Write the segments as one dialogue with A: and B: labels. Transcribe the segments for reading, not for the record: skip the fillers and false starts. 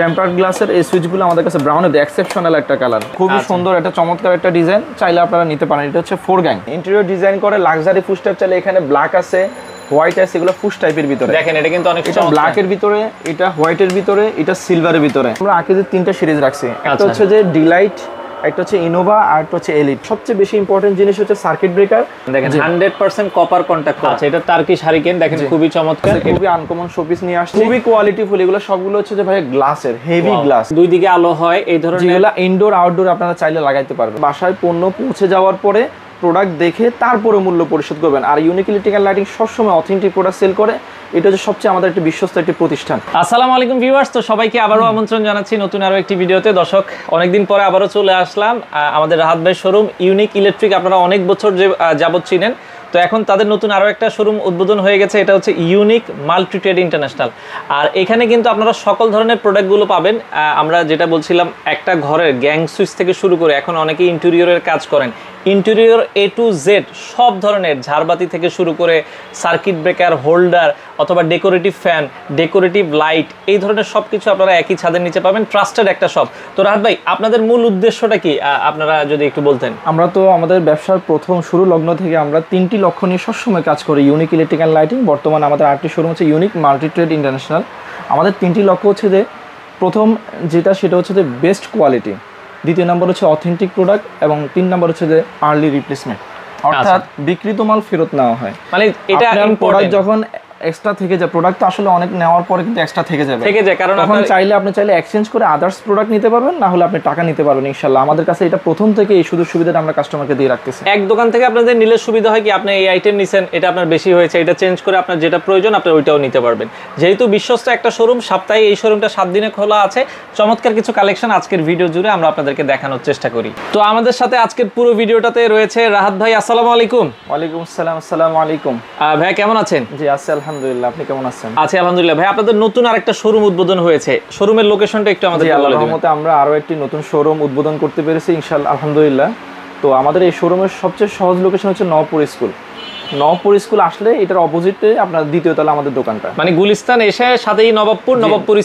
A: Temperate গ্লাসের এই সুইচগুলো আমাদের কাছে ব্রাউনের এক্সেপশনাল একটা কালার, খুবই সুন্দর, একটা চমৎকার একটা ডিজাইন, চাইলে আপনারা নিতে পারেন। এটা হচ্ছে 4 গ্যাং ইন্টেরিয়র ডিজাইন করে লাক্সারি ফুড স্টাইপ, চাইলে এখানে ব্ল্যাক আছে, হোয়াইট আছে, এগুলো ফুড টাইপের ভিতরে
B: দেখেন এটা কিন্তু অনেক
A: এটা ব্ল্যাকের ভিতরে, এটা হোয়াইটের ভিতরে, এটা সিলভারের ভিতরে। আমরা আকিজের 3টা সিরিজ রাখছি, একটা হচ্ছে যে ডিলাইট, একটা হচ্ছে ইনোভা, আর একটা হচ্ছে এলিট। সবচেয়ে বেশি ইম্পর্টেন্ট জিনিস হচ্ছে সার্কিট ব্রেকার।
B: দেখেন 100% কপার কন্টাক্ট আছে। এটা টার্কিশ হারিকেন, দেখেন খুবই চমৎকার,
A: খুবই আনকমন শোপিস নিয়ে আসছে, খুবই কোয়ালিটিফুল। এগুলো সবগুলো হচ্ছে যে ভাই গ্লাসের, হেভি গ্লাস,
B: দুই দিকে আলো হয় এই ধরনের,
A: যেগুলো ইনডোর আউটডোর আপনারা চাইলে লাগাইতে পারবেন। বাসায় পণ্য পৌঁছে যাওয়ার পরে প্রোডাক্ট দেখে তারপরে মূল্য পরিশোধ করবেন। আর ইউনিক ইলেকট্রিক্যাল লাইটিং সবসময় অথেন্টিক প্রোডাক্ট সেল করে, এটা হচ্ছে সবচেয়ে আমাদের একটা বিশ্বস্ত একটি প্রতিষ্ঠান।
B: আসসালামু আলাইকুম ভিউয়ার্স, তো সবাইকে আবারও আমন্ত্রণ জানাচ্ছি নতুন আরো একটি ভিডিওতে। দর্শক, অনেকদিন পরে আবারও চলে আসলাম আমাদের রাহাত ভাই শোরুম ইউনিক ইলেকট্রিক। আপনারা অনেক বছর যাবত চিনেন, তো এখন তাদের নতুন আরো একটা শোরুম উদ্বোধন হয়ে গেছে, এটা হচ্ছে ইউনিক মাল্টি ট্রেড ইন্টারন্যাশনাল। আর এখানে কিন্তু আপনারা সকল ধরনের প্রোডাক্টগুলো পাবেন। আমরা যেটা বলছিলাম, একটা ঘরের গ্যাং সুইচ থেকে শুরু করে এখন অনেকে ইন্টেরিয়রের কাজ করেন, ইন্টেরিয়র A to Z সব ধরনের ঝাড়বাতি থেকে শুরু করে সার্কিট ব্রেকার, হোল্ডার অথবা ডেকোরেটিভ ফ্যান, ডেকোরেটিভ লাইট, এই ধরনের সব কিছু আপনারা একই ছাদের নিচে পাবেন। ট্রাস্টেড একটা শপ। তো রাহাত ভাই, আপনাদের মূল উদ্দেশ্যটা কি আপনারা যদি একটু বলতেন।
A: আমরা তো আমাদের ব্যবসার প্রথম শুরু লগ্ন থেকে আমরা 3টি লক্ষ্য নিয়ে সবসময় কাজ করি। ইউনিক ইলেকট্রিক্যাল লাইটিং, বর্তমানে আমাদের আরেকটি শোরুম হচ্ছে ইউনিক মাল্টি ট্রেড ইন্টারন্যাশনাল। আমাদের 3টি লক্ষ্য হচ্ছে যে, প্রথম যেটা সেটা হচ্ছে যে বেস্ট কোয়ালিটি, দ্বিতীয় নম্বর হচ্ছে অথেন্টিক প্রোডাক্ট, এবং 3 নম্বর হচ্ছে যে আর্লি রিপ্লেসমেন্ট, অর্থাৎ বিক্রিত মাল ফেরত নেওয়া হয়।
B: মানে এটা
A: প্রোডাক্ট যখন এক্সট্রা থেকে যায়, প্রোডাক্ট তো আসলে অনেক নেওয়ার পরে কিন্তু এক্সট্রা থেকে যায়,
B: কারণ
A: তখন আপনি চাইলে এক্সচেঞ্জ করে আদার্স প্রোডাক্ট নিতে পারবেন, না হলে আপনি টাকা নিতে পারবেন ইনশাআল্লাহ। আমাদের কাছে এটা প্রথম থেকে এই সুবিধাটা আমরা কাস্টমারকে দিয়ে রাখতেছি।
B: এক দোকান থেকে আপনাদের নিলে সুবিধা হয় কি, আপনি এই আইটেম নিছেন, এটা আপনার বেশি হয়েছে, এটা চেঞ্জ করে আপনার যেটা প্রয়োজন আপনি ওইটাও নিতে পারবেন। যেহেতু বিশ্বস্ত একটা শোরুম, সপ্তাহে এই শোরুমটা 7 দিনে খোলা আছে। চমৎকার কিছু কালেকশন আজকের ভিডিও জুড়ে আমরা আপনাদেরকে দেখানোর চেষ্টা করি। তো আমাদের সাথে আজকের পুরো ভিডিওটাতে রয়েছে রাহাত ভাই। আসসালামু আলাইকুম।
A: ওয়ালাইকুম আসসালাম। আসসালামু আলাইকুম
B: ভাই, কেমন আছেন?
A: জি আছি আলহামদুলিল্লাহ, আপনি কেমন আছেন?
B: আছি আলহামদুলিল্লাহ। ভাই, আপনাদের নতুন আরেকটা শোরুম উদ্বোধন হয়েছে, শোরুমের লোকেশনটা একটু আমাদের বলে দিবেন।
A: আমরা আরো একটি নতুন শোরুম উদ্বোধন করতে পেরেছি ইনশাআল্লাহ, আলহামদুলিল্লাহ। তো আমাদের এই শোরুমের সবচেয়ে সহজ লোকেশন হচ্ছে নওপুর স্কুল। নওপুর স্কুল আসলে এটার অপোজিটে আপনার দ্বিতীয় তলা আমাদের দোকানটা।
B: মানে গুলিস্তান এসে সাথেই নবাবপুর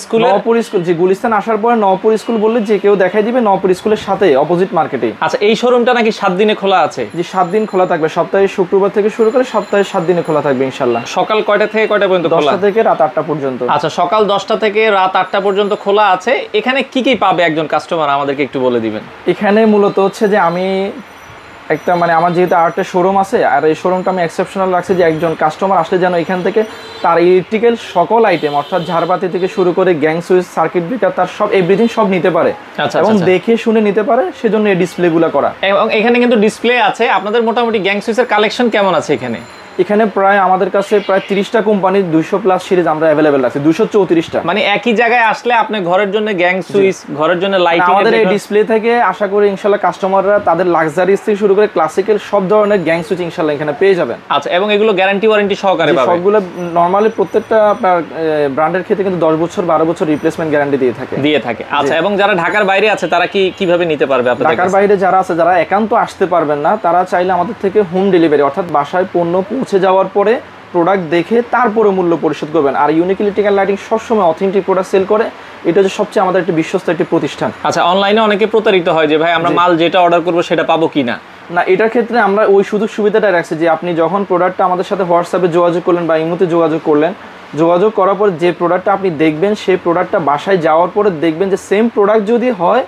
B: স্কুল,
A: নওপুর স্কুল, যে গুলিস্তান আসার পরে নওপুর স্কুল বললে যে কেউ দেখাই দিবে, নওপুর স্কুলের সাথে অপোজিট মার্কেটে।
B: আচ্ছা, এই শোরুমটা নাকি 7 দিনে খোলা আছে?
A: জি, 7 দিন খোলা থাকবে, সপ্তাহে শুক্রবার থেকে শুরু করে সপ্তাহে 7 দিনে খোলা থাকবে ইনশাআল্লাহ।
B: সকাল কয়টা থেকে কয়টা পর্যন্ত?
A: 10টা থেকে রাত 8টা পর্যন্ত।
B: আচ্ছা, সকাল 10টা থেকে রাত 8টা পর্যন্ত খোলা আছে। এখানে কি কি পাবে একজন কাস্টমার, আমাদেরকে একটু বলে দিবেন।
A: এখানে মূলত হচ্ছে যে আমি একটা আমার যেহেতু আরেকটা শোরুম আছে, আর এই শোরুমটা আমি এক্সেপশনাল রাখছি যে একজন কাস্টমার আসলে যেন এখান থেকে তার ইলেকট্রিক্যাল সকল আইটেম, অর্থাৎ ঝাড়বাতি থেকে শুরু করে গ্যাং সুইচ, সার্কিট ব্রেকার, তার সব এভরিথিং সব নিতে পারে এবং দেখে শুনে নিতে পারে, সেজন্য এই ডিসপ্লেগুলো করা।
B: এবং এখানে কিন্তু ডিসপ্লে আছে। আপনাদের মোটামুটি গ্যাং সুইচের কালেকশন কেমন আছে এখানে?
A: এখানে প্রায় আমাদের কাছে প্রায় 30টা কোম্পানির 200+ সিরিজ আমরা अवेलेबल রাখছি, 234টা।
B: মানে একই জায়গায় আসলে আপনি ঘরের জন্য গ্যাং সুইচ, ঘরের জন্য লাইটিং,
A: আমাদের এই ডিসপ্লে থেকে আশা করি ইনশাআল্লাহ কাস্টমাররা তাদের লাক্সারিজ থেকে শুরু করে ক্লাসিক্যাল সব ধরনের গ্যাং সুইচ ইনশাআল্লাহ এখানে পেয়ে যাবেন।
B: আচ্ছা, এবং এগুলো গ্যারান্টি ওয়ারেন্টি সহকারে পাবেন?
A: সবগুলো নরমালি প্রত্যেকটা আপনার ব্র্যান্ডের ক্ষেত্রে কিন্তু 10 বছর 12 বছর রিপ্লেসমেন্ট গ্যারান্টি দিয়ে থাকে।
B: আচ্ছা, এবং যারা ঢাকার বাইরে আছে তারা কিভাবে নিতে পারবে আপনাদের কাছে?
A: ঢাকার বাইরে যারা আছে, যারা একান্ত আসতে পারবেন না, তারা চাইলে আমাদের থেকে হোম ডেলিভারি, অর্থাৎ বাসায় পণ্য পৌঁছে যাওয়ার পরে প্রোডাক্ট দেখে তারপরে মূল্য পরিশোধ করবেন। আর ইউনিক ইলেকট্রিক্যাল লাইটিং সবসময় অথেন্টিক প্রোডাক্ট সেল করে, এটা হচ্ছে সবচেয়ে আমাদের একটি বিশ্বস্ত একটি প্রতিষ্ঠান।
B: আচ্ছা, অনলাইনে অনেকে প্রতারিত হয় যে ভাই আমরা মাল যেটা অর্ডার করবো সেটা পাবো কিনা।
A: না, এটার ক্ষেত্রে আমরা ওই সুবিধাটা রাখছি যে আপনি যখন প্রোডাক্টটা আমাদের সাথে হোয়াটসঅ্যাপে যোগাযোগ করলেন বা ইমোতে যোগাযোগ করলেন, যোগাযোগ করার পর যে প্রোডাক্টটা আপনি দেখবেন, সেই প্রোডাক্টটা বাসায় যাওয়ার পরে দেখবেন যে সেম প্রোডাক্ট যদি হয়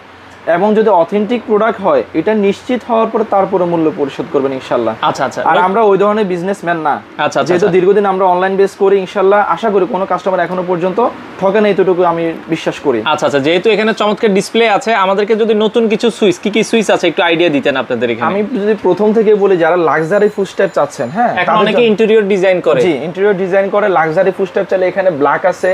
A: এবং যদি অথেন্টিক প্রোডাক্ট হয়, এটা নিশ্চিত হওয়ার পরে তারপরে মূল্য পরিশোধ করবেন ইনশাআল্লাহ।
B: আচ্ছা,
A: আর আমরা ওই ধরনের বিজনেসম্যান না।
B: আচ্ছা,
A: যেহেতু দীর্ঘদিন আমরা অনলাইন বেস করি, ইনশাআল্লাহ আশা করি কোনো কাস্টমার এখনো পর্যন্ত ঠকে না, এতটুকু আমি বিশ্বাস করি।
B: আচ্ছা, যেহেতু এখানে চমৎকার ডিসপ্লে আছে, আমাদেরকে যদি নতুন কিছু সুইচ, কি সুইচ আছে একটু আইডিয়া দিতেন আপনাদের এখানে।
A: আমি যদি প্রথম থেকে বলি, যারা লাক্সারি ফুড স্টাইপ চাচ্ছেন, হ্যাঁ,
B: এখন অনেকে ইন্টেরিয়র ডিজাইন করে।
A: জি, ইন্টেরিয়র ডিজাইন করে লাক্সারি ফুড স্টাইপ চাইলে এখানে ব্ল্যাক আছে,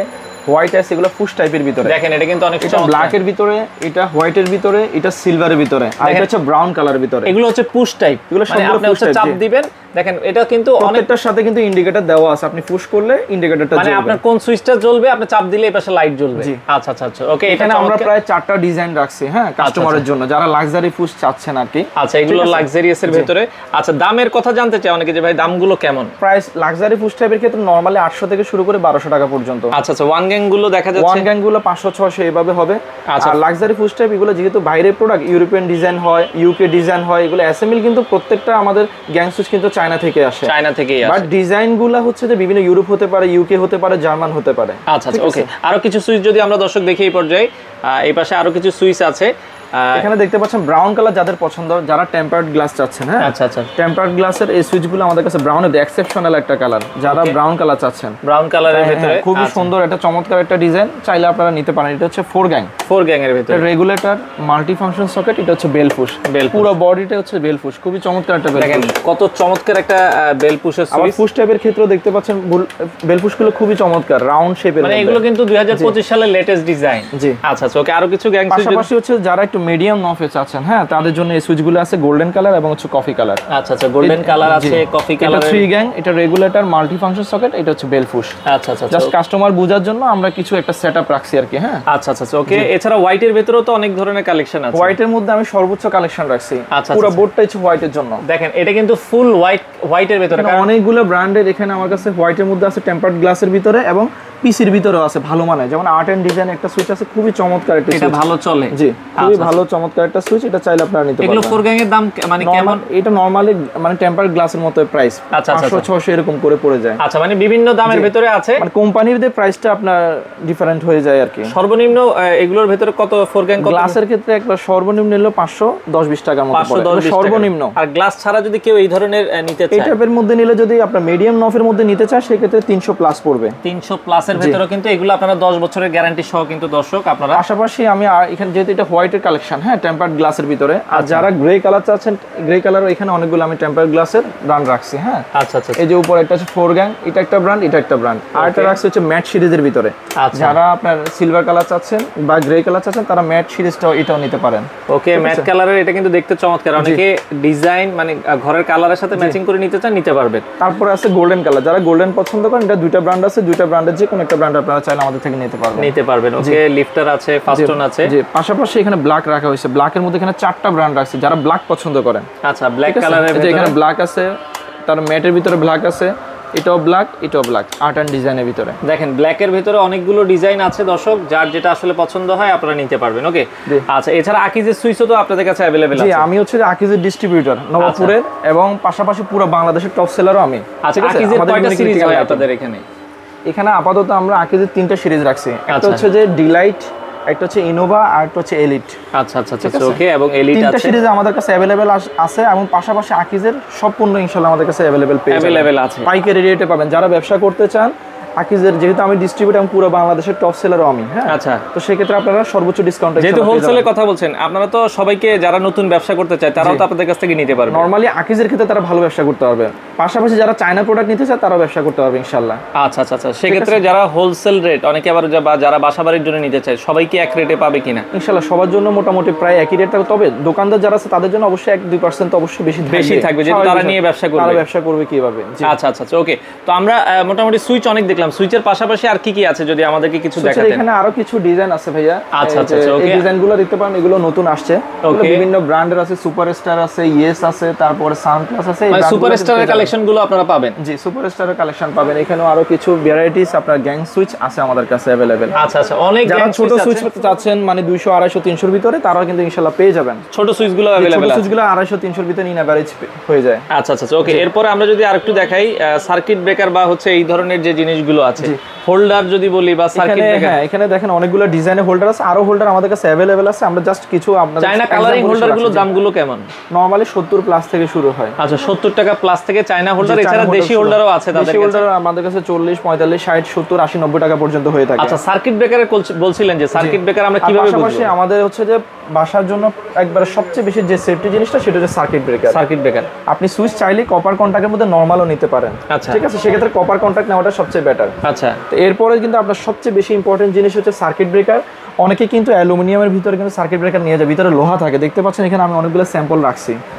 A: হোয়াইট আছে, এগুলো ফুড টাইপের ভিতরে।
B: দেখেন এটা কিন্তু অনেক
A: ব্ল্যাকের ভিতরে, এটা হোয়াইটের ভিতরে, এটা সিলভারের ভিতরে, আর এটা হচ্ছে ব্রাউন কালারের ভিতরে।
B: এগুলো হচ্ছে পুশ টাইপ,
A: এগুলো সবগুলো
B: আপনি হচ্ছে চাপ দিবেন, দেখেন এটা কিন্তু অনেক,
A: প্রত্যেকটার সাথে কিন্তু ইন্ডিকেটর দেওয়া আছে, আপনি পুশ করলে ইন্ডিকেটরটা
B: মানে
A: জ্বলবে।
B: আপনার কোন সুইচটা জ্বলবে আপনি চাপ দিলে এই পাশে লাইট জ্বলবে।
A: জি।
B: আচ্ছা আচ্ছা আচ্ছা, ওকে।
A: এখানে আমরা প্রায় 4টা ডিজাইন রাখছি, হ্যাঁ, কাস্টমারের জন্য যারা লাক্সারি পুশ চাচ্ছেন আর কি।
B: আচ্ছা, এগুলো লাক্সারিয়াস এর ভিতরে। আচ্ছা, দামের কথা জানতে চাই অনেকে যে ভাই দামগুলো কেমন?
A: প্রাইস লাক্সারি পুশ টাইপের ক্ষেত্রে নরমালি 800 থেকে শুরু করে 1200 টাকা পর্যন্ত।
B: আচ্ছা আচ্ছা, ওয়ান গ্যাং গুলো দেখা যাচ্ছে,
A: ওয়ান গ্যাং গুলো 500 600 এভাবে হবে।
B: আচ্ছা।
A: আর লাক্সারি পুশ টাইপ এগুলো যেহেতু বাইরের প্রোডাক্ট, ইউরোপিয়ান ডিজাইন হয়, ইউকে ডিজাইন হয়, এগুলো অ্যাসেম্বল কিন্তু প্রত্যেকটা আমাদের গ্যাং সুইচ কিন্তু চায়না থেকে আসে।
B: চায়না থেকেই আসে।
A: বাট ডিজাইন গুলো হচ্ছে যে বিভিন্ন ইউরোপ হতে পারে, ইউকে হতে পারে, জার্মান হতে পারে।
B: আচ্ছা আচ্ছা, ওকে। আরো কিছু সুইচ যদি আমরা দর্শক দেখি এই পর্যায়ে, এই পাশে আরো কিছু সুইচ আছে।
A: এখানে দেখতে পাচ্ছেন ব্রাউন কালার যাদের পছন্দ, যারা টেম্পারড গ্লাস চাচ্ছেন, হ্যাঁ।
B: আচ্ছা আচ্ছা,
A: টেম্পারড গ্লাসের এই সুইচগুলো আমাদের কাছে ব্রাউনের এক্সেপশনাল একটা কালার, যারা ব্রাউন কালার চাচ্ছেন,
B: ব্রাউন কালারের ভিতরে
A: খুবই সুন্দর একটা চমৎকার একটা ডিজাইন, চাইলে আপনারা নিতে পারেন। এটা হচ্ছে 4 গ্যাং,
B: 4 গ্যাং এর ভিতরে
A: রেগুলেটর, মাল্টি ফাংশন সকেট, এটা হচ্ছে বেল পুশ, পুরো বডিটা হচ্ছে বেল পুশ, খুবই চমৎকার একটা বেল
B: দেখেন
A: পুশ।
B: কত চমৎকার একটা বেল পুশের
A: আবার
B: সুইচ।
A: পুশ টাইপের ক্ষেত্রেও দেখতে পাচ্ছেন বেল পুশগুলো খুবই চমৎকার, রাউন্ড শেপের,
B: মানে এগুলো কিন্তু 2025 সালের লেটেস্ট ডিজাইন।
A: জি।
B: আচ্ছা আচ্ছা, ওকে। আরো কিছু গ্যাং সুইচ
A: পাশাপাশি হচ্ছে যারা একটু মিডিয়াম নফে চাচ্ছেন, হ্যাঁ, তাদের জন্য এই সুইচগুলো আছে গোল্ডেন কালার এবং হচ্ছে কফি কালার।
B: আচ্ছা আচ্ছা, গোল্ডেন কালার আছে, কফি
A: এটা
B: কালার।
A: 3 গ্যাং, এটা রেগুলেটর, মাল্টি ফাংশন সকেট, এটা হচ্ছে বেল পুশ।
B: আচ্ছা আচ্ছা,
A: জাস্ট কাস্টমার বোঝার জন্য আমরা কিছু একটা সেটআপ রাখছি আর কি, হ্যাঁ।
B: আচ্ছা আচ্ছা, ওকে। এছাড়া হোয়াইটের ভিতরেও তো অনেক ধরনের কালেকশন আছে।
A: হোয়াইটের মধ্যে আমি সর্বোচ্চ কালেকশন রাখছি,
B: আচ্ছা,
A: পুরো
B: আচ্ছা।
A: বোর্ডটা হচ্ছে হোয়াইটের জন্য।
B: দেখেন এটা কিন্তু ফুল হোয়াইটের ভিতরে।
A: এখানে অনেকগুলো ব্র্যান্ডের, এখানে আমার কাছে হোয়াইটের মধ্যে আছে, টেম্পারড গ্লাসের ভিতরে এবং পিসির ভিতরেও আছে ভালো মানের, যেমন আর্ট এন্ড ডিজাইন একটা সুইচ আছে, খুবই চমৎকার একটা
B: এটা
A: সুইচ,
B: ভালো চলে।
A: জি, খুবই ভালো চমৎকার একটা সুইচ, এটা চাইলে আপনারা নিতে
B: এগুলো
A: পারবেন।
B: 4 গ্যাং এর দাম মানে কেমন?
A: এটা নরমালি মানে টেম্পারড গ্লাসের মতো প্রাইস,
B: আচ্ছা,
A: 500 600 এরকম করে পড়ে যায়।
B: আচ্ছা, মানে বিভিন্ন দামের ভিতরে আছে,
A: মানে কোম্পানির দিয়ে প্রাইসটা আপনার ডিফারেন্ট হয়ে যায় আর কি।
B: সর্বনিম্ন এগুলোর ভিতরে কত 4 গ্যাং কত?
A: গ্লাসের ক্ষেত্রে একটা সর্বনিম্ন নিলো 510-20 টাকার মতো পড়ে,
B: 510
A: সর্বনিম্ন।
B: আর গ্লাস ছাড়া যদি কেউ এই ধরনের নিতে
A: এই
B: চায়,
A: টাইপের মধ্যে নিলে যদি আপনার মিডিয়াম নফের মধ্যে নিতে চায় সেক্ষেত্রে 300 প্লাস পড়বে।
B: 300 প্লাসের ভিতরে কিন্তু এগুলো আপনারা 10 বছরের গ্যারান্টি সহ কিন্তু দর্শক আপনারা।
A: পাশাপাশি আমি এখানে যেহেতু এটা হোয়াইটের কালেকশন, হ্যাঁ, টেম্পারড গ্লাসের ভিতরে, আর যারা গ্রে কালার চাচ্ছেন, গ্রে কালারও এখানে অনেকগুলো আমি টেম্পারড গ্লাসের ব্র্যান্ড রাখছি, হ্যাঁ।
B: আচ্ছা আচ্ছা,
A: এই যে উপরে একটা আছে 4 গ্যাং, এটা একটা ব্র্যান্ড, এটা একটা ব্র্যান্ড, আর একটা রাখছি হচ্ছে ম্যাট সিরিজের ভিতরে।
B: আচ্ছা।
A: যারা আপনার সিলভার কালার চাচ্ছেন বা গ্রে কালার চাচ্ছেন তারা ম্যাট সিরিজটাও এটাও নিতে পারেন।
B: ওকে, ম্যাট কালারের এটা কিন্তু দেখতে চমৎকার, অনেকে ডিজাইন মানে ঘরের কালারের সাথে ম্যাচিং করে নিতে চান, নিতে পারবেন।
A: তারপরে আছে গোল্ডেন কালার, যারা গোল্ডেন পছন্দ করেন, এটা দুইটা ব্র্যান্ড আছে, দুইটা ব্র্যান্ডের যে কোনো একটা ব্র্যান্ড আপনারা চাইলে আমাদের থেকে নিতে পারবেন।
B: ওকে, লিফটার আছে, ফাস্টন আছে।
A: জি, পাশাপাশি এখানে ব্ল্যাক রাখা হয়েছে, ব্ল্যাকের মধ্যে এখানে 4টা ব্র্যান্ড রাখছে, যারা ব্ল্যাক পছন্দ করেন।
B: আচ্ছা, ব্ল্যাক কালারের
A: ভিতরে এখানে ব্ল্যাক আছে, তার ম্যাটের ভিতরে ব্ল্যাক আছে, এটাও ব্ল্যাক, এটাও ব্ল্যাক, আর্ট এন্ড ডিজাইনের ভিতরে।
B: দেখেন ব্ল্যাকের ভিতরে অনেকগুলো ডিজাইন আছে দর্শক, যার যেটা আসলে পছন্দ হয় আপনারা নিতে পারবেন। ওকে, আচ্ছা। এছাড়া আকিজের সুইচও তো আপনাদের কাছে अवेलेबल
A: জি,
B: আছে।
A: আমি হচ্ছে আকিজের ডিস্ট্রিবিউটর নবাবপুরের, এবং পাশাপাশি পুরো বাংলাদেশের টপ সেলারও আমি।
B: আচ্ছা, আকিজের কয়টা সিরিজ হয় আপনাদের এখানে?
A: এখানে আপাতত আমরা আকিজের 3টা সিরিজ রাখছি, একটা
B: আচ্ছা।
A: হচ্ছে যে ডিলাইট, একটা হচ্ছে ইনোভা, আর একটা হচ্ছে এলিট।
B: আচ্ছা আচ্ছা আচ্ছা, ওকে। এবং এলিট আছে,
A: 3টা সিরিজ আমাদের কাছে अवेलेबल আছে, এবং পাশাপাশি আকিজের সব পণ্য ইনশাআল্লাহ আমাদের কাছে
B: अवेलेबल আছে,
A: পাইকারি রেটে পাবেন। যারা ব্যবসা করতে চান আকিজের, যেহেতু আমি ডিস্ট্রিবিউটর এবং পুরো বাংলাদেশের টপ সেলারও আমি, হ্যাঁ।
B: আচ্ছা,
A: তো সেক্ষেত্রে আপনারা সর্বোচ্চ ডিসকাউন্ট,
B: যেহেতু হোলসেলের কথা বলছেন, আপনারা তো সবাইকে যারা নতুন ব্যবসা করতে চায় তারাও তো আপনাদের কাছ থেকে নিতে পারবে।
A: নরমালি আকিজের ক্ষেত্রে তারা ভালো ব্যবসা করতে পারবে, পাশাপাশি যারা চায়না প্রোডাক্ট নিতে চায় তারাও ব্যবসা করতে পারবে ইনশাআল্লাহ।
B: আচ্ছা আচ্ছা আচ্ছা, সেক্ষেত্রে যারা হোলসেল রেট, অনেকে আবার যারা বাসাবাড়ির জন্য নিতে চায়, সবাইকে এক রেটে পাবে কিনা?
A: ইনশাআল্লাহ সবার জন্য মোটামুটি প্রায় একই রেট থাকবে, তবে দোকানদার যারা আছে তাদের জন্য অবশ্যই 1-2% তো অবশ্যই বেশি
B: থাকবে, যেহেতু তারা নিয়ে ব্যবসা করবে।
A: তারা ব্যবসা করবে কিভাবে।
B: আচ্ছা আচ্ছা আচ্ছা, ওকে। তো আমরা মোটামুটি সুইচ অনেক দেখলাম, সুইচের পাশাপাশি আর কি কি আছে যদি আমাদেরকে কিছু দেখাতেন?
A: এখানে আরো কিছু ডিজাইন আছে ভাইয়া।
B: আচ্ছা আচ্ছা, ওকে।
A: এই ডিজাইনগুলো দেখতে পারেন, এগুলো নতুন আসছে, এগুলো বিভিন্ন ব্র্যান্ডের আছে, সুপারস্টার আছে, ইয়েস আছে, তারপরে সানপ্লাস আছে।
B: মানে সুপারস্টারের কালেকশনগুলো আপনারা পাবেন?
A: জি, সুপারস্টারের কালেকশন পাবেন। এখানেও আরো কিছু ভ্যারাইটিস আপনার গ্যাং সুইচ আছে আমাদের কাছে अवेलेबल।
B: আচ্ছা আচ্ছা, অনেক
A: যারা
B: গ্যাং
A: ছোট সুইচ চাচ্ছেন মানে 200 250 300 এর ভিতরে, তারাও কিন্তু ইনশাআল্লাহ পেয়ে যাবেন।
B: ছোট সুইচগুলো अवेलेबल আছে,
A: সুইচগুলো 250 300 এর ভিতরে ইন এভারেজ হয়ে যায়।
B: আচ্ছা আচ্ছা, ওকে। এরপরে আমরা যদি আরেকটু দেখাই সার্কিট ব্রেকার বা হচ্ছে এই ধরনের যে জিনিসগুলো আছে, হোল্ডার যদি বলি বা সার্কিট ব্রেকার,
A: হ্যাঁ, এখানে দেখেন অনেকগুলো ডিজাইনের হোল্ডার আছে, আরো হোল্ডার আমাদের কাছে अवेलेबल আছে। আমরা জাস্ট কিছু আপনাদের
B: চায়না কালারিং হোল্ডারগুলোর দামগুলো কেমন?
A: নরমালি 70 প্লাস থেকে শুরু হয়।
B: আচ্ছা, 70 টাকা প্লাস থেকে চায়না হোল্ডার, এছাড়া দেশি হোল্ডারও আছে তাদের কাছে।
A: দেশি হোল্ডার আমাদের কাছে 40 45 60 70 80 90 টাকা পর্যন্ত হয়ে থাকে।
B: আচ্ছা, সার্কিট ব্রেকারের বলছিলেন যে সার্কিট ব্রেকার আমরা কিভাবে বুঝবো?
A: পাশাপাশি আমাদের হচ্ছে যে বাসার জন্য একবারে সবচেয়ে বেশি যে সেফটি জিনিসটা সেটা হচ্ছে সার্কিট ব্রেকার।
B: সার্কিট ব্রেকার
A: আপনি সুইচ চাইলে কপার কন্টাক্টের মধ্যে নরমালও নিতে পারেন,
B: আচ্ছা,
A: ঠিক আছে। সেক্ষেত্রে কপার কন্টাক্ট নেওয়াটা সবচেয়ে বেটার।
B: আচ্ছা,
A: তো এরপরে কিন্তু আপনার সবচেয়ে বেশি ইম্পর্টেন্ট জিনিস হচ্ছে সার্কিট ব্রেকার। অনেকে কিন্তু অ্যালুমিনিয়ামের ভিতরে কিন্তু সার্কিট ব্রেকার নিয়ে যায়, ভিতরে লোহা থাকে, দেখতে পাচ্ছেন এখানে আমি অনেকগুলো স্যাম্পল রাখছি।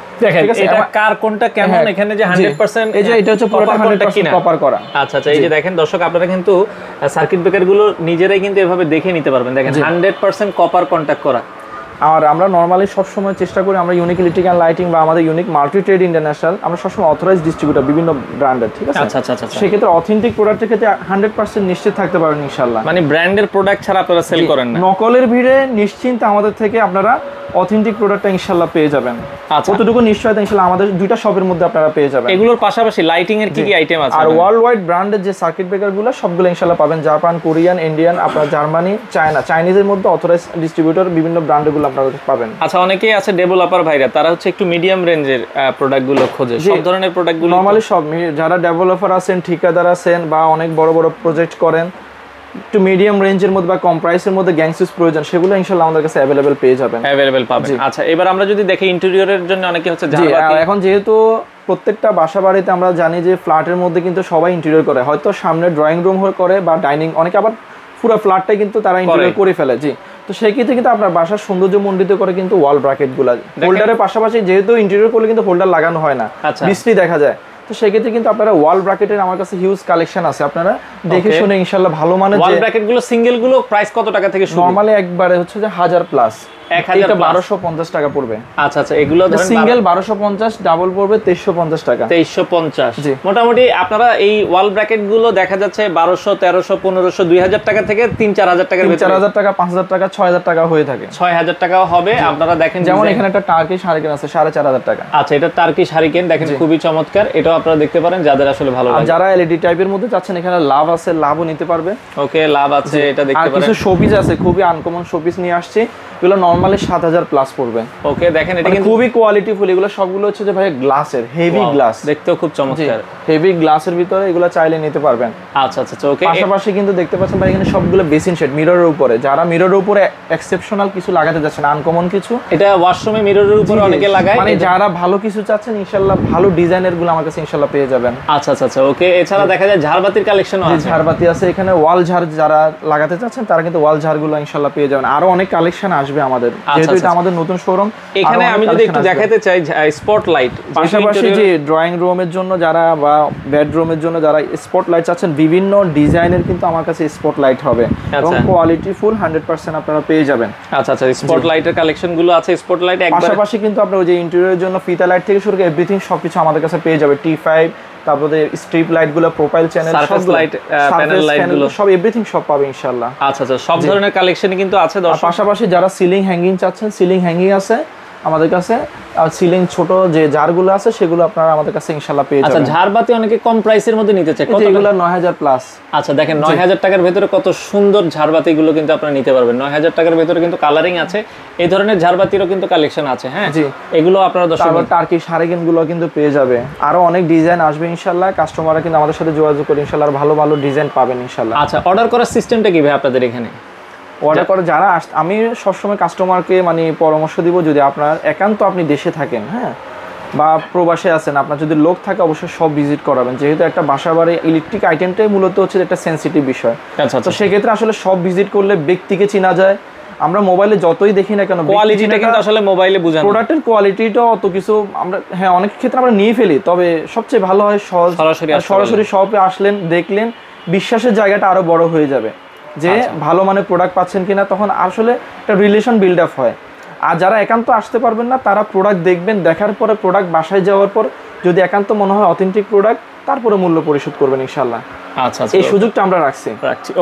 B: দেখেন
A: ঠিক আছে?
B: এটা কার কোনটা কেমন,
A: হ্যাঁ,
B: এখানে যে 100%
A: এই যে এটা হচ্ছে পুরোটা 100% কপার করা।
B: আচ্ছা আচ্ছা, এই যে দেখেন দর্শক, আপনারা কিন্তু সার্কিট ব্রেকার গুলো নিজেরাই কিন্তু এভাবে দেখে নিতে পারবেন। দেখেন 100% কপার কন্টাক্ট করা।
A: আর আমরা নরমালি সবসময় চেষ্টা করি, আমরা ইউনিক ইলেকট্রিক অ্যান্ড লাইটিং বা আমাদের ইউনিক মাল্টি ট্রেড ইন্টারন্যাশনাল, আমরা সবসময় অথরাইজ ডিস্ট্রিবিউটর বিভিন্ন ব্র্যান্ডের, ঠিক আছে?
B: আচ্ছা আচ্ছা আচ্ছা।
A: সেক্ষেত্রে অথেন্টিক প্রোডাক্টের ক্ষেত্রে 100% নিশ্চিত থাকতে পারেন ইনশাআল্লাহ।
B: মানে ব্র্যান্ডের প্রোডাক্ট ছাড়া আপনারা সেল করেন না?
A: নকলের ভিড়ে নিশ্চিন্তে আমাদের থেকে আপনারা অথেন্টিক প্রোডাক্টটা ইনশাআল্লাহ পেয়ে যাবেন।
B: আচ্ছা,
A: কতটুকু নিশ্চয়তা ইনশাআল্লাহ আমাদের দুইটা শপের মধ্যে আপনারা পেয়ে যাবেন।
B: এগুলোর পাশাপাশি লাইটিং এর কি কি আইটেম আছে?
A: আর ওয়ার্ল্ড ওয়াইড ব্র্যান্ডের যে সার্কিট ব্রেকারগুলো সবগুলো ইনশাআল্লাহ পাবেন। জাপান, কোরিয়ান, ইন্ডিয়ান, আপনার জার্মানি, চায়না, চাইনিজের মধ্যে অথরাইজ ডিস্ট্রিবিউটর বিভিন্ন ব্র্যান্ডগুলো আপনারা পাবেন।
B: আচ্ছা, অনেকেই আছে ডেভেলপার ভাইরা, তারা হচ্ছে একটু মিডিয়াম রেঞ্জের প্রোডাক্টগুলো খোঁজে। সব ধরনের প্রোডাক্টগুলো
A: নরমালি সব যারা ডেভেলপার আছেন, ঠিকাদার আছেন বা অনেক বড় বড় প্রজেক্ট করেন, একটু মিডিয়াম রেঞ্জের মধ্যে বা কম প্রাইসের মধ্যে গ্যাংসুস প্রয়োজন, সেগুলো ইনশাআল্লাহ আমাদের কাছে অ্যাভেলেবেল পেয়ে যাবেন।
B: অ্যাভেলেবেল পাবেন। আচ্ছা, এবার আমরা যদি দেখি ইন্টেরিয়রের জন্য অনেকে হচ্ছে
A: এখন যেহেতু প্রত্যেকটা বাসা বাড়িতে আমরা জানি যে ফ্ল্যাটের মধ্যে কিন্তু সবাই ইন্টেরিয়র করে, হয়তো সামনে ড্রয়িং রুম করে বা ডাইনিং, অনেকে আবার পুরো ফ্ল্যাটটাই কিন্তু তারা ইন্টেরিয়র করে ফেলে। জি, তো সেই ক্ষেত্রে কিন্তু আপনার বাসার সৌন্দর্য মণ্ডিত করে কিন্তু ওয়াল ব্র্যাকেটগুলো, হোল্ডারের পাশাপাশি যেহেতু ইন্টেরিয়র করলে কিন্তু হোল্ডার লাগানো হয় না, বিশ্রী দেখা যায়, তো সেই ক্ষেত্রে কিন্তু আপনারা ওয়াল ব্র্যাকেটের আমার কাছে হিউজ কালেকশন আছে, আপনারা দেখে শুনে ইনশাআল্লাহ ভালো মানের
B: ওয়াল ব্র্যাকেট গুলো সিঙ্গেল গুলো প্রাইস কত টাকা থেকে শুরু?
A: নরমালি একবারে হচ্ছে যে 1000 প্লাস, 1250 টাকা পড়বে।
B: আচ্ছা আচ্ছা, এগুলো ধরেন
A: সিঙ্গেল 1250, ডাবল পড়বে 2350 টাকা।
B: 2350। মোটামুটি আপনারা এই ওয়াল ব্র্যাকেট গুলো দেখা যাচ্ছে 1200, 1300, 1500, 2000 টাকা থেকে 3-4000 টাকার ভিতরে,
A: 4000 টাকা, 5000 টাকা, 6000 টাকা হয়ে থাকে।
B: 6000 টাকাও হবে। আপনারা দেখেন
A: যেমন এখানে একটা টার্কিশ হারিকেন আছে 4500 টাকা।
B: আচ্ছা, এটা টার্কিশ হারিকেন, দেখেন খুবই চমৎকার। এটাও আপনারা দেখতে পারেন যাদের আসলে ভালো লাগে।
A: যারা এলইডি টাইপের মধ্যে চাচ্ছেন, এখানে লাভ আছে, লাভও নিতে পারবে।
B: ওকে, লাভ আছে, এটা দেখতে পারেন।
A: আর কিছু শোপিস আছে, খুবই আনকমন শোপিস নিয়ে আসছে, এগুলো নরমালি 7000 প্লাস পড়বে।
B: ওকে, দেখেন এটা কিন্তু
A: খুবই কোয়ালিটিফুল, এগুলো সবগুলো হচ্ছে যে ভাই গ্লাসের, হেভি গ্লাস,
B: দেখতেও খুব চমৎকার,
A: হেভি গ্লাসের ভিতরে এগুলো চাইলে নিতে পারবেন।
B: আচ্ছা আচ্ছা, ওকে।
A: পাশাপাশি কিন্তু দেখতে পাচ্ছেন ভাই এখানে সবগুলো বেসিন শেড মিররের উপরে, যারা মিররের উপরে এক্সেপশনাল কিছু লাগাতে যাচ্ছেন, আনকমন কিছু,
B: এটা ওয়াশরুমে মিররের উপরে অনেকে লাগায়,
A: মানে যারা ভালো কিছু চাচ্ছেন ইনশাআল্লাহ ভালো ডিজাইনের গুলো আমার কাছে ইনশাআল্লাহ পেয়ে যাবেন।
B: আচ্ছা আচ্ছা, ওকে। এছাড়া দেখা যায় ঝাড়বাতির কালেকশনও আছে,
A: ঝাড়বাতি আছে এখানে, ওয়াল ঝাড় যারা লাগাতে চাচ্ছেন তারা কিন্তু ওয়াল ঝাড়গুলো ইনশাআল্লাহ পেয়ে যাবেন। আরো অনেক কালেকশন আসবে আমাদের, যেহেতু এটা আমাদের নতুন শোরুম।
B: এখানে আমি যদি একটু দেখাতে চাই স্পটলাইট,
A: পাশাপাশি যে ড্রয়িং রুমের জন্য যারা বা বেডরুমের জন্য যারা স্পটলাইট চাচ্ছেন, বিভিন্ন ডিজাইনের কিন্তু আমার কাছে স্পটলাইট হবে এবং কোয়ালিটি ফুল 100% আপনারা পেয়ে যাবেন।
B: আচ্ছা আচ্ছা, স্পটলাইটের কালেকশন গুলো আছে, স্পটলাইট একবার।
A: পাশাপাশি কিন্তু আপনারা ওই যে ইন্টেরিয়রের জন্য ফিতা লাইট থেকে শুরু করে এভরিথিং সবকিছু আমাদের কাছে পেয়ে যাবে। T5, তারপরে স্ট্রিপ লাইট গুলো, profile channel,
B: surface light, panel light গুলো,
A: সব এভরিথিং সব পাবে ইনশাআল্লাহ।
B: আচ্ছা আচ্ছা, সব ধরনের কালেকশনই কিন্তু আছে দর্শক।
A: পাশাপাশি যারা সিলিং হ্যাঙ্গিং চাচ্ছেন, সিলিং হ্যাঙ্গিং আছে আমাদের কাছে, আর সিলিং ছোট যে জারগুলো আছে সেগুলো আপনারা আমাদের কাছে ইনশাআল্লাহ পেয়ে যাবেন।
B: আচ্ছা, ঝাড়বাতি অনেকে কম প্রাইসের মধ্যে নিতে চায়, কত
A: এগুলো 9000 প্লাস।
B: আচ্ছা, দেখেন 9000 টাকার ভিতরে কত সুন্দর ঝাড়বাতিগুলো কিন্তু আপনারা নিতে পারবেন। 9000 টাকার ভিতরে কিন্তু কালারিং আছে, এই ধরনের ঝাড়বাতিরও কিন্তু কালেকশন আছে। হ্যাঁ জি, এগুলো আপনারা দর্শক,
A: তারপর টার্কিশ হারিকেন গুলো কিন্তু পেয়ে যাবে। আরো অনেক ডিজাইন আসবে ইনশাআল্লাহ, কাস্টমাররা কিন্তু আমাদের সাথে যোগাযোগ করে ইনশাআল্লাহ ভালো ভালো ডিজাইন পাবেন ইনশাআল্লাহ।
B: আচ্ছা, অর্ডার করার সিস্টেমটা কি ভাই আপনাদের এখানে?
A: অর্ডার করে যারা আমি সবসময় কাস্টমারকে মানে পরামর্শ দিব, যদি আপনার একান্ত আপনি দেশে থাকেন, হ্যাঁ, বা প্রবাসে আছেন, আপনার যদি লোক থাকে অবশ্যই সব ভিজিট করাবেন, যেহেতু একটা বাসা বাড়ি ইলেকট্রিক আইটেমটাই মূলত হচ্ছে একটা সেন্সিটিভ বিষয়। তো সেক্ষেত্রে আসলে সব ভিজিট করলে ব্যক্তিকে চেনা যায়। আমরা মোবাইলে যতই দেখি না কেন,
B: কোয়ালিটিটা কিন্তু আসলে মোবাইলে বোঝা যায়,
A: প্রোডাক্টের কোয়ালিটিটা অত কিছু আমরা, হ্যাঁ, অনেক ক্ষেত্রে আমরা নিয়ে ফেলি, তবে সবচেয়ে ভালো হয় সরাসরি শপে আসলেন, দেখলেন, বিশ্বাসের জায়গাটা আরো বড় হয়ে যাবে যে ভালো মানের প্রোডাক্ট পাচ্ছেন কিনা, তখন আসলে একটা রিলেশন বিল্ড আপ হয়। আর যারা একান্ত আসতে পারবেন না, তারা প্রোডাক্ট দেখবেন, দেখার পরে প্রোডাক্ট বাসায় যাওয়ার পর যদি একান্ত মনে হয় অথেন্টিক প্রোডাক্ট, তারপরে মূল্য পরিশোধ করবেন ইনশাআল্লাহ।
B: আচ্ছা,
A: এই সুযোগটা আমরা রাখছি।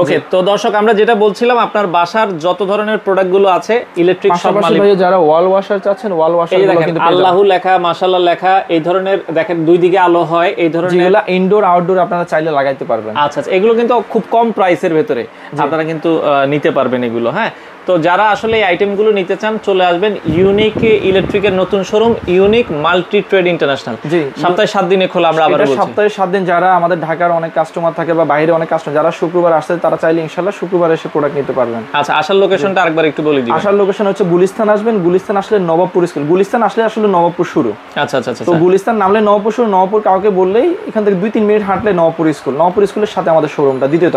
B: ওকে, তো দর্শক আমরা যেটা বলছিলাম, আপনার বাসার যত ধরনের প্রোডাক্টগুলো আছে ইলেকট্রিক সব মালিক,
A: যারা ওয়াল ওয়াশার চাচ্ছেন, ওয়াল ওয়াশারগুলো কিন্তু
B: আল্লাহু লেখা, মাশাআল্লাহ লেখা, এই ধরনের দেখেন দুই দিকে আলো হয়, এই ধরনের
A: যেগুলো ইনডোর আউটডোর আপনারা চাইলে লাগাইতে পারবেন।
B: আচ্ছা আচ্ছা, এগুলো কিন্তু খুব কম প্রাইসের ভেতরে আপনারা কিন্তু নিতে পারবেন এগুলো। হ্যাঁ, তো যারা আসলে এই আইটেমগুলো নিতে চান, চলে আসবেন ইউনিক ইলেকট্রিকের নতুন showroom, unique multi trade international. সপ্তাহে 7 দিনে খোলা। আমরা আবার বলছি
A: সপ্তাহে 7 দিন। যারা আমাদের ঢাকার অনেক কাস্টমার থাকে বা বাইরে অনেক কাস্টমার যারা শুক্রবার আসছে তারা চাইলে ইনশাল্লাহ শুক্রবার এসে প্রোডাক্ট নিতে পারবেন।
B: আচ্ছা, আসার লোকেশনটা আরেকবার একটু বলে দিন।
A: আসার লোকেশন হচ্ছে গুলিস্তান আসবেন, গুলিস্তান আসলে নবাবপুর স্কুল, গুলিস্তান আসলে আসলে নবাবপুর শুরু।
B: আচ্ছা আচ্ছা আচ্ছা।
A: তো গুলিস্তান নামলে নবাবপুর শুরু, নবাবপুর কাউকে বললেই এখান থেকে 2-3 মিনিট হাঁটলে নবাবপুর স্কুল, নবাবপুর স্কুলের সাথে আমাদের শোরুমটা দ্বিতীয়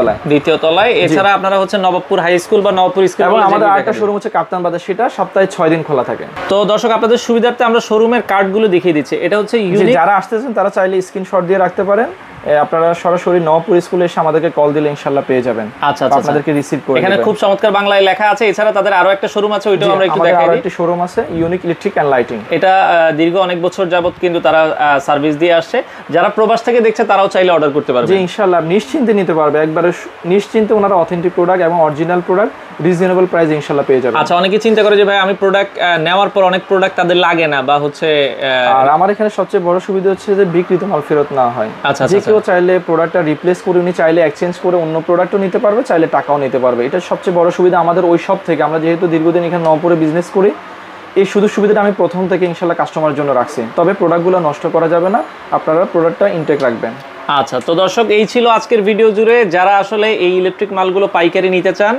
A: তলায়।
B: এছাড়া আপনারা হচ্ছে নবাবপুর হাই স্কুল বা নবাবপুর স্কুল,
A: এবং আমাদের আরেকটা শোরুম হচ্ছে কাপ্তান বাজার, সেটা সপ্তাহে 6 দিন খোলা থাকে।
B: তো দর্শক আপনাদের সুবিধার্থে আমরা শোরুমের কার্ডগুলো দেখিয়ে দিচ্ছি। এটা হচ্ছে
A: যারা আসতেছেন তারা চাইলে স্ক্রিনশট দিয়ে রাখতে পারেন, আপনারা সরাসরি নবাবপুর স্কুলে এসে আমাদেরকে কল দিলে ইনশাআল্লাহ পেয়ে যাবেন।
B: আচ্ছা আচ্ছা,
A: আপনাদেরকে রিসিভ করে
B: এখানে খুব চমৎকার বাংলায় লেখা আছে। এছাড়া তাদের আরো একটা শোরুম আছে, ওইটাও আমরা একটু দেখাই দিই।
A: আরো একটা শোরুম আছে ইউনিক ইলেকট্রিক এন্ড লাইটিং।
B: এটা দীর্ঘ অনেক বছর যাবত কিন্তু তারা সার্ভিস দিয়ে আসছে। যারা প্রবাস থেকে দেখছে তারাও চাইলে অর্ডার করতে পারবে।
A: জি ইনশাআল্লাহ নিশ্চিন্তে নিতে পারবে, একবারে নিশ্চিন্তে ওনারা অথেন্টিক প্রোডাক্ট এবং অরিজিনাল প্রোডাক্ট রিজনেবল প্রাইসে ইনশাআল্লাহ পেয়ে যাবে।
B: আচ্ছা, অনেকেই চিন্তা করে যে ভাই আমি প্রোডাক্ট নেওয়ার পর অনেক প্রোডাক্ট তাদের লাগে না বা হচ্ছে,
A: আর আমার এখানে সবচেয়ে বড় সুবিধা হচ্ছে যে বিক্রিত মাল ফেরত না হয়।
B: আচ্ছা,
A: যে কেউ চাইলে প্রোডাক্টটা রিপ্লেস করে উনি চাইলে এক্সচেঞ্জ করে অন্য প্রোডাক্টও নিতে পারবে, চাইলে টাকাও নিতে পারবে। এটা সবচেয়ে বড় সুবিধা আমাদের ওই সব থেকে। আমরা যেহেতু দীর্ঘদিন এখানে নবপুরে বিজনেস করি, এই সুবিধাটা আমি প্রথম থেকে ইনশাআল্লাহ কাস্টমারের জন্য রাখছি। তবে প্রোডাক্টগুলো নষ্ট করা যাবে না, আপনারা প্রোডাক্টটা ইনটেক রাখবেন।
B: আচ্ছা, তো দর্শক এই ছিল আজকের ভিডিও জুড়ে। যারা আসলে এই ইলেকট্রিক মালগুলো পাইকারি নিতে চান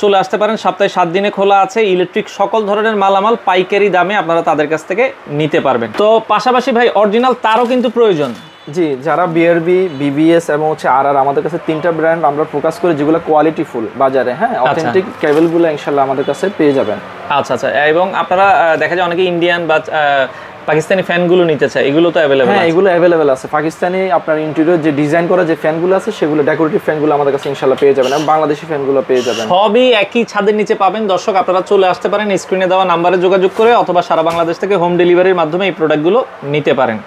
B: চলে আসতে পারেন, সপ্তাহে 7 দিনে খোলা আছে। ইলেকট্রিক সকল ধরনের মালামাল পাইকারি দামে আপনারা তাদের কাছ থেকে নিতে পারবেন। তো পাশাপাশি ভাই অরিজিনাল তারও কিন্তু প্রয়োজন।
A: জি, যারা বিআরবি, বিবিএস এবং হচ্ছে আর আমাদের কাছে 3টা ব্র্যান্ড আমরা ফোকাস করি যেগুলো কোয়ালিটি ফুল বাজারে, হ্যাঁ অথেন্টিক কেবলগুলো ইনশাআল্লাহ আমাদের কাছে পেয়ে যাবেন।
B: আচ্ছা আচ্ছা, এবং আপনারা দেখা যায় অনেকে ইন্ডিয়ান বা পাকিস্তানি ফ্যানগুলো নিতে চায়, এগুলো তো অ্যাভেলেবল?
A: হ্যাঁ, এগুলো অ্যাভেলেবল আছে। পাকিস্তানি আপনার ইন্টেরিয়র যে ডিজাইন করা যে ফ্যানগুলো আছে সেগুলো ডেকোরেটিভ ফ্যানগুলো আমাদের কাছে ইনশাআল্লাহ পেয়ে যাবেন, এবং বাংলাদেশি ফ্যানগুলো পেয়ে যাবেন।
B: সবই একই ছাদের নিচে পাবেন। দর্শক আপনারা চলে আসতে পারেন, স্ক্রিনে দেওয়া নাম্বারে যোগাযোগ করে, অথবা সারা বাংলাদেশ থেকে হোম ডেলিভারির মাধ্যমে এই প্রোডাক্টগুলো নিতে পারেন।